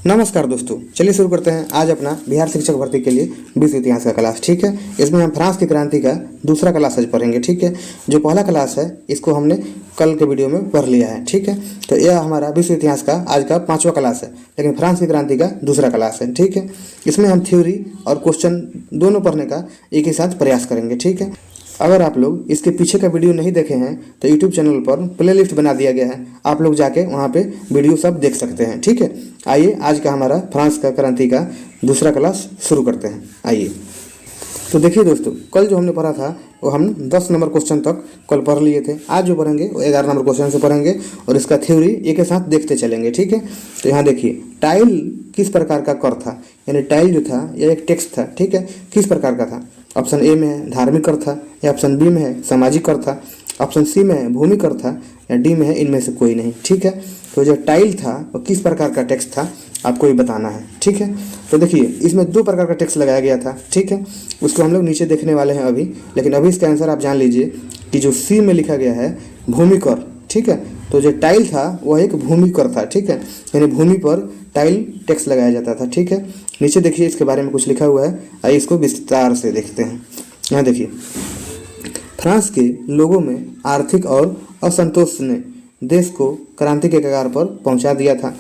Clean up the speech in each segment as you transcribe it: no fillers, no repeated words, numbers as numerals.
नमस्कार दोस्तों, चलिए शुरू करते हैं आज अपना बिहार शिक्षक भर्ती के लिए विश्व इतिहास का क्लास। ठीक है, इसमें हम फ्रांस की क्रांति का दूसरा क्लास आज पढ़ेंगे। ठीक है, जो पहला क्लास है इसको हमने कल के वीडियो में पढ़ लिया है। ठीक है, तो यह हमारा विश्व इतिहास का आज का 5वां क्लास है, लेकिन फ्रांस की क्रांति का दूसरा क्लास है। ठीक है, इसमें हम थ्योरी और क्वेश्चन दोनों पढ़ने का एक ही साथ प्रयास करेंगे। ठीक है, अगर आप लोग इसके पीछे का वीडियो नहीं देखे हैं तो यूट्यूब चैनल पर प्लेलिस्ट बना दिया गया है, आप लोग जाके वहाँ पे वीडियो सब देख सकते हैं। ठीक है, आइए आज का हमारा फ्रांस का क्रांति का दूसरा क्लास शुरू करते हैं। आइए, तो देखिए दोस्तों, कल जो हमने पढ़ा था वो हम 10 नंबर क्वेश्चन तक कल पढ़ लिए थे। आज जो पढ़ेंगे वो 11 नंबर क्वेश्चन से पढ़ेंगे और इसका थ्योरी एक के साथ देखते चलेंगे। ठीक है, तो यहाँ देखिए टाइल किस प्रकार का कर था, यानी टाइल जो था यह एक टेक्स्ट था। ठीक है, किस प्रकार का था? ऑप्शन ए में है धार्मिक कर था, या ऑप्शन बी में है सामाजिक कर था, ऑप्शन सी में है भूमि कर था, या डी में है इनमें से कोई नहीं। ठीक है, तो जो टाइल था वो किस प्रकार का टेक्स्ट था आपको ये बताना है। ठीक है, तो देखिए इसमें 2 प्रकार का टेक्स्ट लगाया गया था। ठीक है, उसको हम लोग नीचे देखने वाले हैं अभी, लेकिन अभी इसका आंसर आप जान लीजिए कि जो सी में लिखा गया है भूमि कर। ठीक है, तो जो टाइल था वह एक भूमि कर था। ठीक है, यानी भूमि पर टाइल टेक्स्ट लगाया जाता था। ठीक है, नीचे देखिए इसके बारे में कुछ लिखा हुआ है, आइए इसको विस्तार से देखते हैं। यहाँ देखिए, फ्रांस के लोगों में आर्थिक और असंतोष ने देश को क्रांति के कगार पर पहुंचा दिया था।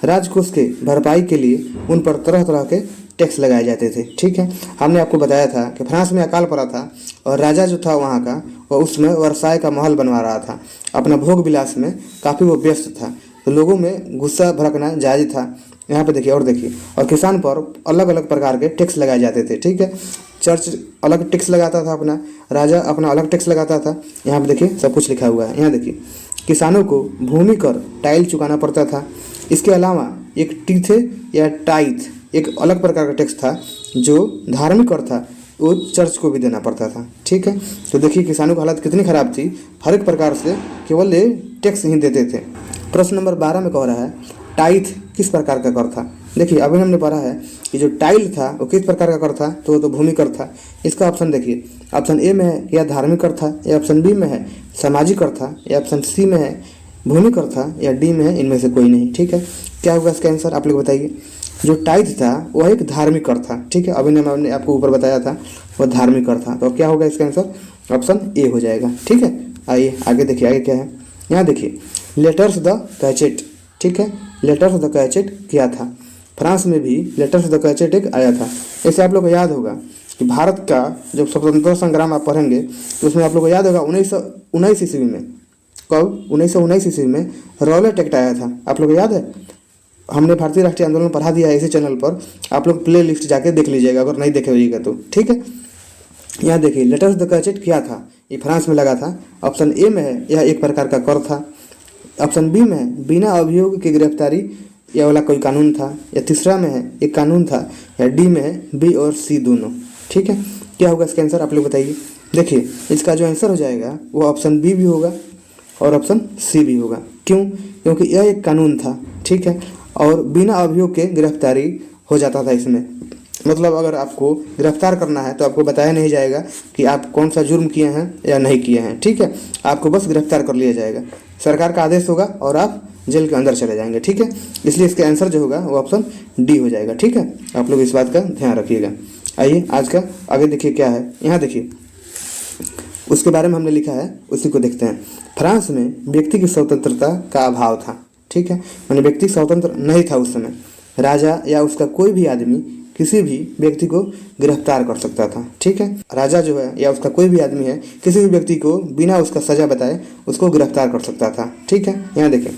राजकोष के भरपाई के लिए उन पर तरह तरह के टैक्स लगाए जाते थे। ठीक है, हमने आपको बताया था कि फ्रांस में अकाल पड़ा था और राजा जो था वहाँ का वह उसमें वर्साय का महल बनवा रहा था। अपना भोग विलास में काफ़ी वो व्यस्त था, तो लोगों में गुस्सा भड़कना जायज था। यहाँ पे देखिए और देखिए, और किसान पर अलग अलग प्रकार के टैक्स लगाए जाते थे। ठीक है, चर्च अलग टैक्स लगाता था, अपना राजा अपना अलग टैक्स लगाता था। यहाँ पे देखिए सब कुछ लिखा हुआ है। यहाँ देखिए किसानों को भूमि कर टाइल चुकाना पड़ता था। इसके अलावा एक टीथे या टाइथ एक अलग प्रकार का टैक्स था। जो धार्मिक कर था वो चर्च को भी देना पड़ता था। ठीक है, तो देखिए किसानों की हालत कितनी ख़राब थी, हर एक प्रकार से केवल ये टैक्स ही देते थे। प्रश्न नंबर 12 में कह रहा है टाइथ किस प्रकार का कर था। देखिए अभी हमने पढ़ा है कि जो टाइल था वो किस प्रकार का कर था, तो वो तो भूमि कर था। इसका ऑप्शन देखिए, ऑप्शन ए में है या धार्मिक कर था, या ऑप्शन बी में है सामाजिक कर था, या ऑप्शन सी में है भूमि कर था, या डी में है इनमें से कोई नहीं। ठीक है, क्या होगा इसका आंसर आप लोग बताइए। जो टाइथ था वह एक धार्मिक कर था। ठीक है, अभी मैंने आपको ऊपर बताया था वह धार्मिक कर था, तो क्या होगा इसका आंसर? ऑप्शन ए हो जाएगा। ठीक है, आइए आगे देखिए, आगे क्या है। यहाँ देखिए लेटर्स द कैचेट। ठीक है, लेटर्स द कैचेट क्या था? फ्रांस में भी लेटर्स द कैचेट एक आया था। ऐसे आप लोग को याद होगा कि भारत का जब स्वतंत्रता संग्राम आप पढ़ेंगे तो उसमें आप लोग को याद होगा 1919 ईस्वी में, कब 1919 ईस्वी में रॉलेट एक्ट आया था। आप लोग को याद है? हमने भारतीय राष्ट्रीय आंदोलन पढ़ा दिया है इसी चैनल पर, आप लोग प्ले लिस्ट जाके देख लीजिएगा अगर नहीं देखे होइएगा तो। ठीक है, यहाँ देखिए लेटर्स द कैचेट क्या था, ये फ्रांस में लगा था। ऑप्शन ए में है यह एक प्रकार का कर था, ऑप्शन बी में है बिना अभियोग की गिरफ्तारी यह वाला कोई कानून था, या तीसरा में है एक कानून था, या डी में है बी और सी दोनों। ठीक है, क्या होगा इसका आंसर आप लोग बताइए। देखिए इसका जो आंसर हो जाएगा वो ऑप्शन बी भी होगा और ऑप्शन सी भी होगा। क्यों? क्योंकि यह एक कानून था। ठीक है, और बिना अभियोग के गिरफ्तारी हो जाता था इसमें। मतलब अगर आपको गिरफ्तार करना है तो आपको बताया नहीं जाएगा कि आप कौन सा जुर्म किए हैं या नहीं किए हैं। ठीक है, आपको बस गिरफ्तार कर लिया जाएगा, सरकार का आदेश होगा और आप जेल के अंदर चले जाएंगे। ठीक है, इसलिए इसका आंसर जो होगा वो ऑप्शन डी हो जाएगा। ठीक है, आप लोग इस बात का ध्यान रखिएगा। आइए आज का आगे देखिए क्या है। यहाँ देखिए उसके बारे में हमने लिखा है, उसी को देखते हैं। फ्रांस में व्यक्ति की स्वतंत्रता का अभाव था। ठीक है, माने व्यक्ति स्वतंत्र नहीं था उस समय। राजा या उसका कोई भी आदमी किसी भी व्यक्ति को गिरफ्तार कर सकता था। ठीक है, राजा जो है या उसका कोई भी आदमी है किसी भी व्यक्ति को बिना उसका सजा बताए उसको गिरफ्तार कर सकता था। ठीक है, यहाँ देखें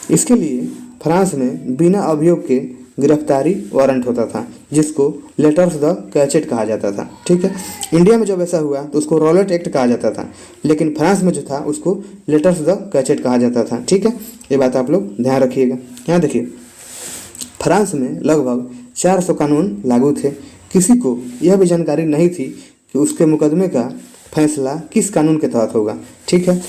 इसके लिए फ्रांस में बिना अभियोग के गिरफ्तारी वारंट होता था, जिसको लेटर्स द कैचेट कहा जाता था। ठीक है, इंडिया में जब ऐसा हुआ तो उसको रॉलेट एक्ट कहा जाता था, लेकिन फ्रांस में जो था उसको लेटर्स द कैचेट कहा जाता था। ठीक है, ये बात आप लोग ध्यान रखिएगा। यहाँ देखिए फ्रांस में लगभग 400 कानून लागू थे। किसी को यह भी जानकारी नहीं थी कि उसके मुकदमे का फैसला किस कानून के तहत होगा। ठीक है,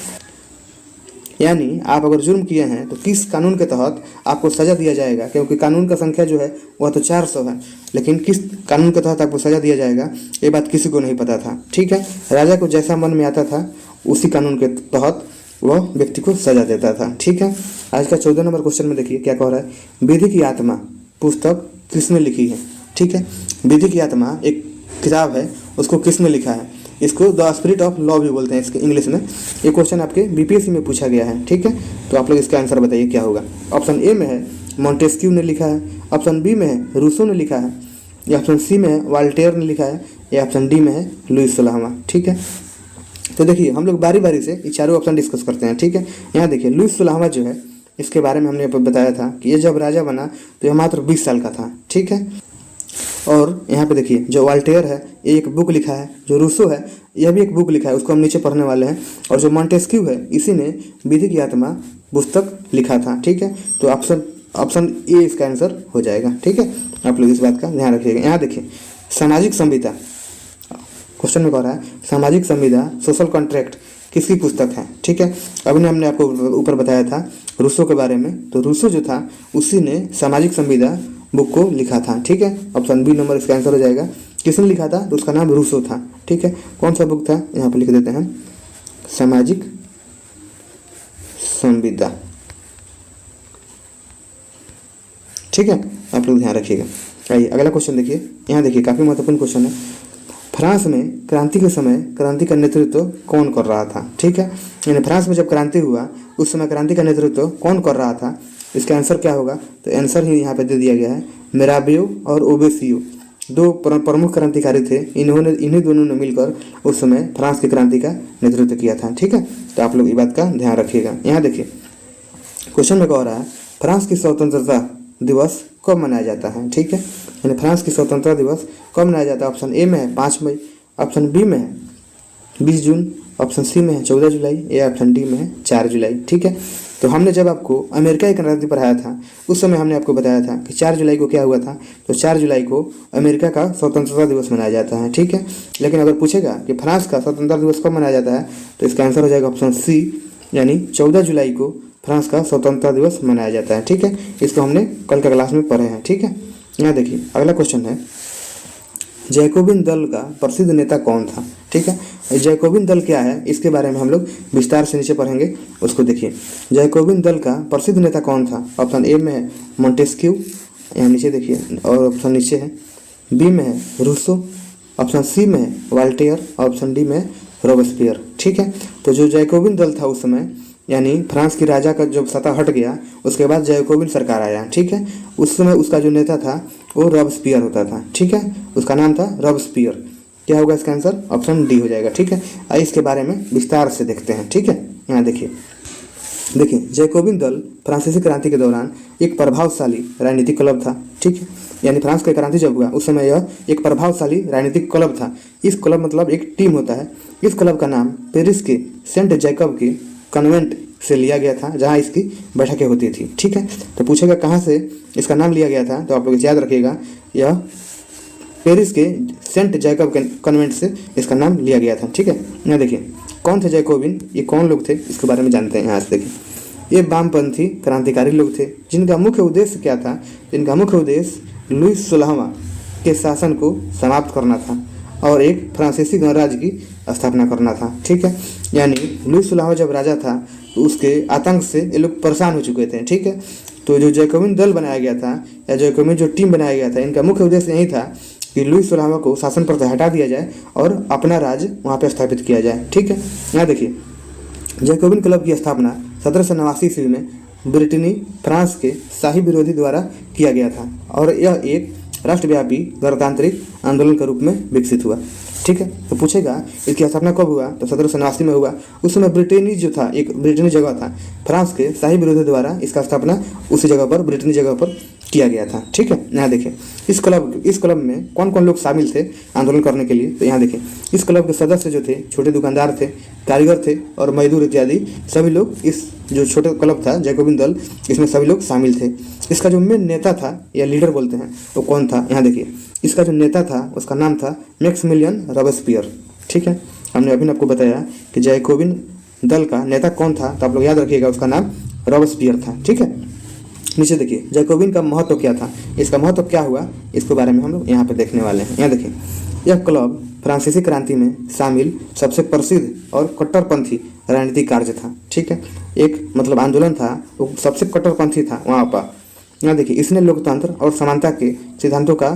यानी आप अगर जुर्म किए हैं तो किस कानून के तहत आपको सज़ा दिया जाएगा, क्योंकि कानून का संख्या जो है वह तो 400 है, लेकिन किस कानून के तहत आपको सज़ा दिया जाएगा ये बात किसी को नहीं पता था। ठीक है, राजा को जैसा मन में आता था उसी कानून के तहत वह व्यक्ति को सजा देता था। ठीक है, आज का 14 नंबर क्वेश्चन में देखिए क्या कह रहा है। विधि की आत्मा पुस्तक किसने लिखी है? ठीक है, विधि की आत्मा एक किताब है, उसको किसने लिखा है? इसको द स्पिरिट ऑफ लव भी बोलते हैं इसके इंग्लिश में। ये क्वेश्चन आपके बीपीएससी में पूछा गया है। ठीक है, तो आप लोग इसका आंसर बताइए क्या होगा। ऑप्शन ए में है मॉन्टेस्क्यू ने लिखा है, ऑप्शन बी में है रूसो ने लिखा है, या ऑप्शन सी में है वाल्टेयर ने लिखा है, या ऑप्शन डी में है लुइस सोलाहमा। ठीक है, तो देखिए हम लोग बारी बारी से ये चारों ऑप्शन डिस्कस करते हैं। ठीक है, यहाँ देखिए लुइस सोलाहमा जो है, इसके बारे में हमने बताया था कि ये जब राजा बना तो ये मात्र 20 साल का था। ठीक है, और यहाँ पे देखिए जो वाल्टेयर है ये एक बुक लिखा है, जो रूसो है यह भी एक बुक लिखा है, उसको हम नीचे पढ़ने वाले हैं, और जो मॉन्टेस्क्यू है इसी ने विधि की आत्मा पुस्तक लिखा था। ठीक है, तो ऑप्शन ए इसका आंसर हो जाएगा। ठीक है, आप लोग इस बात का ध्यान रखिएगा। यहाँ देखिए सामाजिक संविदा, क्वेश्चन में कह रहा है सामाजिक संविदा सोशल कॉन्ट्रैक्ट किसकी पुस्तक है? ठीक है, अभी हमने आपको ऊपर बताया था रूसो के बारे में, तो रूसो जो था उसी ने सामाजिक संविदा बुक को लिखा था। ठीक है, ऑप्शन बी नंबर इसका आंसर हो जाएगा। किसने लिखा था? तो उसका नाम रूसो था। ठीक है, कौन सा बुक था यहाँ पर लिख देते हैं, सामाजिक संविदा। ठीक है, आप लोग ध्यान रखिएगा। आइए अगला क्वेश्चन देखिए, यहाँ देखिए काफ़ी महत्वपूर्ण क्वेश्चन है। फ्रांस में क्रांति के समय क्रांति का नेतृत्व कौन कर रहा था? ठीक है, यानी फ्रांस में जब क्रांति हुआ उस समय क्रांति का नेतृत्व कौन कर रहा था? इसका आंसर क्या होगा? तो आंसर ही यहाँ पे दे दिया गया है, मिराबियो और ओबेसियो दो प्रमुख क्रांतिकारी थे। इन्हीं दोनों ने मिलकर उस समय फ्रांस की क्रांति का नेतृत्व किया था। ठीक है, तो आप लोग ये बात का ध्यान रखिएगा। यहाँ देखिए क्वेश्चन में कह रहा है फ्रांस की स्वतंत्रता दिवस कब मनाया जाता है? ठीक है, यानी फ्रांस की स्वतंत्रता दिवस कब मनाया जाता है? ऑप्शन ए में है 5 मई, ऑप्शन बी में है 20 जून, ऑप्शन सी में है 14 जुलाई, या ऑप्शन डी में है 4 जुलाई। ठीक है, तो हमने जब आपको अमेरिका की क्रांति पढ़ाया था उस समय हमने आपको बताया था कि 4 जुलाई को क्या हुआ था, तो 4 जुलाई को अमेरिका का स्वतंत्रता दिवस मनाया जाता है। ठीक है, लेकिन अगर पूछेगा कि फ्रांस का स्वतंत्रता दिवस कब मनाया जाता है, तो इसका आंसर हो जाएगा ऑप्शन सी, यानी 14 जुलाई को फ्रांस का स्वतंत्रता दिवस मनाया जाता है। ठीक है, इसको हमने कल का क्लास में पढ़े हैं। ठीक है, यहाँ देखिए अगला क्वेश्चन है जैकोबिन दल का प्रसिद्ध नेता कौन था? ठीक है, जैकोबिन दल क्या है इसके बारे में हम लोग विस्तार से नीचे पढ़ेंगे, उसको देखिए। जैकोबिन दल का प्रसिद्ध नेता कौन था? ऑप्शन ए में है मॉन्टेस्क्यू, यहाँ नीचे देखिए, और ऑप्शन नीचे है बी में है रूसो, ऑप्शन सी में है वाल्टेयर, ऑप्शन डी में है रोबेस्पियर। ठीक है, तो जो जैकोबिन दल था उस समय, यानी फ्रांस की राजा का जब सत्ता हट गया उसके बाद जैकोबिन सरकार आया। ठीक है, उस समय उसका जो नेता था वो रॉबस्पियर होता था। ठीक है, उसका नाम था रॉबस्पियर। क्या होगा इसका आंसर? ऑप्शन डी हो जाएगा। ठीक है, आइए इसके बारे में विस्तार से देखते हैं। ठीक है, यहाँ देखिए जैकोबिन दल फ्रांसीसी क्रांति के दौरान एक प्रभावशाली राजनीतिक क्लब था। ठीक है, यानी फ्रांस की क्रांति जब हुआ उस समय यह एक प्रभावशाली राजनीतिक क्लब था। इस क्लब मतलब एक टीम होता है। इस क्लब का नाम पेरिस के सेंट जैकब के कन्वेंट से लिया गया था, जहाँ इसकी बैठकें होती थी। ठीक है, तो पूछेगा कहाँ से इसका नाम लिया गया था, तो आप लोग याद रखिएगा यह पेरिस के सेंट जैकब के कन्वेंट से इसका नाम लिया गया था। ठीक है, यहाँ देखिए कौन थे जैकोबिन, ये कौन लोग थे इसके बारे में जानते हैं। यहाँ से देखिए ये वामपंथी क्रांतिकारी लोग थे जिनका मुख्य उद्देश्य क्या था? इनका मुख्य उद्देश्य लुइस सोलहवां के शासन को समाप्त करना था और एक फ्रांसीसी गणराज्य की स्थापना करना था। ठीक है, यानी लुइस सोलहवां जब राजा था तो उसके आतंक से ये लोग परेशान हो चुके थे। ठीक है, तो जो जैकोबिन दल बनाया गया था या जैकोबिन जो टीम बनाया गया था, इनका मुख्य उद्देश्य यही था कि लुइस सोलहवां को शासन पर से हटा दिया जाए और अपना राज्य वहाँ पर स्थापित किया जाए। ठीक है, यहाँ देखिए जैकोबिन क्लब की स्थापना 1789 ईस्वी में ब्रिटेनी फ्रांस के शाही विरोधी द्वारा किया गया था और यह एक राष्ट्रव्यापी गणतांत्रिक आंदोलन के रूप में विकसित हुआ। ठीक है, तो पूछेगा इसकी स्थापना कब हुआ, तो 1789 में हुआ। उस समय ब्रिटेनी जो था एक ब्रिटेनी जगह था, फ्रांस के शाही विरोधी द्वारा इसका स्थापना उसी जगह पर ब्रिटेनी जगह पर किया गया था। ठीक है, यहाँ देखिए इस क्लब में कौन कौन लोग शामिल थे आंदोलन करने के लिए, तो यहाँ देखिए इस क्लब के सदस्य जो थे छोटे दुकानदार थे, कारीगर थे और मजदूर इत्यादि सभी लोग इस जो छोटे क्लब था जैकोबिन दल, इसमें सभी लोग शामिल थे। इसका जो मेन नेता था या लीडर बोलते हैं वो कौन था? यहाँ देखिए इसका जो नेता था उसका नाम था मैक्सिमिलियन रोबेस्पियर। ठीक है, हमने अभी आपको बताया कि जैकोबिन दल का नेता कौन था, तो आप लोग याद रखिएगा उसका नाम रोबेस्पियर था। ठीक है, नीचे देखिए जैकोबिन का महत्व क्या था, इसका महत्व क्या हुआ, इसके बारे में हम लोग यहाँ पे देखने वाले हैं। यहाँ देखिए यह क्लब फ्रांसीसी क्रांति में शामिल सबसे प्रसिद्ध और कट्टरपंथी राजनीतिक कार्य था। ठीक है, एक मतलब आंदोलन था वो सबसे कट्टरपंथी था वहाँ पर, यहाँ देखिए, इसने लोकतंत्र और समानता के सिद्धांतों का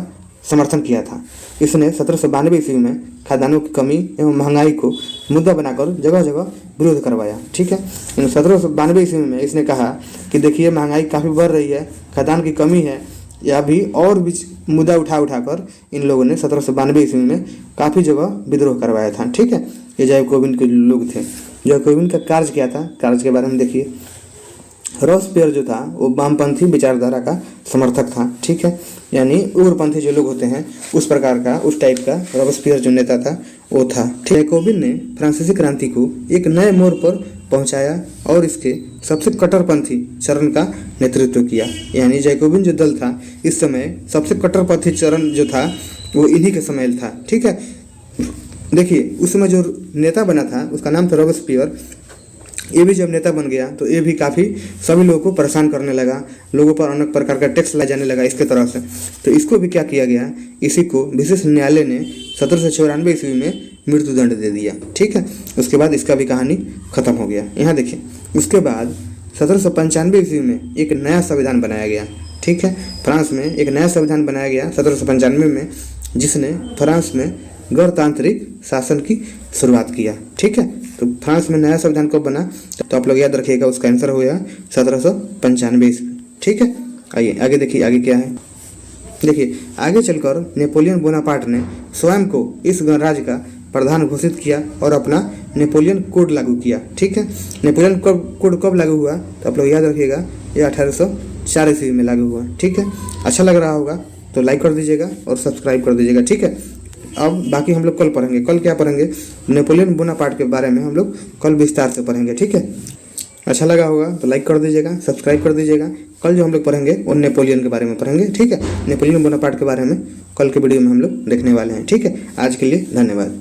समर्थन किया था। इसने 1792 ईस्वी में खाद्यान्नों की कमी एवं महंगाई को मुद्दा बनाकर जगह जगह विरोध करवाया। ठीक है, 1792 ईस्वी में इसने कहा कि देखिए महंगाई काफ़ी बढ़ रही है, खाद्यान्न की कमी है, या भी और भी मुद्दा उठाकर इन लोगों ने 1792 ईस्वी में काफ़ी जगह विद्रोह करवाया था। ठीक है, ये जैकोबिन के लोग थे। जैकोबिन का कार्य क्या था, कार्य के बारे में देखिए। रॉबेस्पियर जो था वो वामपंथी विचारधारा का समर्थक था। ठीक है, यानी उग्रपंथी जो लोग होते हैं उस प्रकार का, उस टाइप का रॉबेस्पियर जो नेता था वो था। जैकोबिन ने फ्रांसीसी क्रांति को एक नए मोड़ पर पहुंचाया और इसके सबसे कट्टरपंथी चरण का नेतृत्व किया। यानी जैकोबिन जो दल था इस समय सबसे कट्टरपंथी चरण जो था वो इन्हीं के समय था। ठीक है, देखिए उस समय जो नेता बना था उसका नाम था रॉबेस्पियर। ये भी जब नेता बन गया तो ये भी काफ़ी सभी लोगों को परेशान करने लगा, लोगों पर अनेक प्रकार का टैक्स लगाया जाने लगा इसके तरफ से। तो इसको भी क्या किया गया, इसी को विशेष न्यायालय ने 1794 ईस्वी में मृत्युदंड दे दिया। ठीक है, उसके बाद इसका भी कहानी खत्म हो गया। यहाँ देखिए, उसके बाद 1795 ईस्वी में एक नया संविधान बनाया गया। ठीक है, फ्रांस में एक नया संविधान बनाया गया 1795 में, जिसने फ्रांस में गणतांत्रिक शासन की शुरुआत किया। ठीक है, तो फ्रांस में नया संविधान कब बना, तो आप लोग याद रखिएगा, उसका आंसर हो गया 1795 ईस्वी। ठीक है, आइए आगे देखिए, आगे क्या है। देखिए, आगे चलकर नेपोलियन बोनापार्ट ने स्वयं को इस गणराज्य का प्रधान घोषित किया और अपना नेपोलियन कोड लागू किया। ठीक है, नेपोलियन कोड कब लागू हुआ, तो आप लोग याद रखिएगा, ये 1804 ईस्वी में लागू हुआ। ठीक है, अच्छा लग रहा होगा तो लाइक कर दीजिएगा और सब्सक्राइब कर दीजिएगा। ठीक है, अब बाकी हम लोग कल पढ़ेंगे। कल क्या पढ़ेंगे, नेपोलियन बोनापार्ट के बारे में हम लोग कल विस्तार से पढ़ेंगे। ठीक है, अच्छा लगा होगा तो लाइक कर दीजिएगा, सब्सक्राइब कर दीजिएगा। कल जो हम लोग पढ़ेंगे वो नेपोलियन के बारे में पढ़ेंगे। ठीक है, नेपोलियन बोनापार्ट के बारे में कल के वीडियो में हम लोग देखने वाले हैं। ठीक है, आज के लिए धन्यवाद।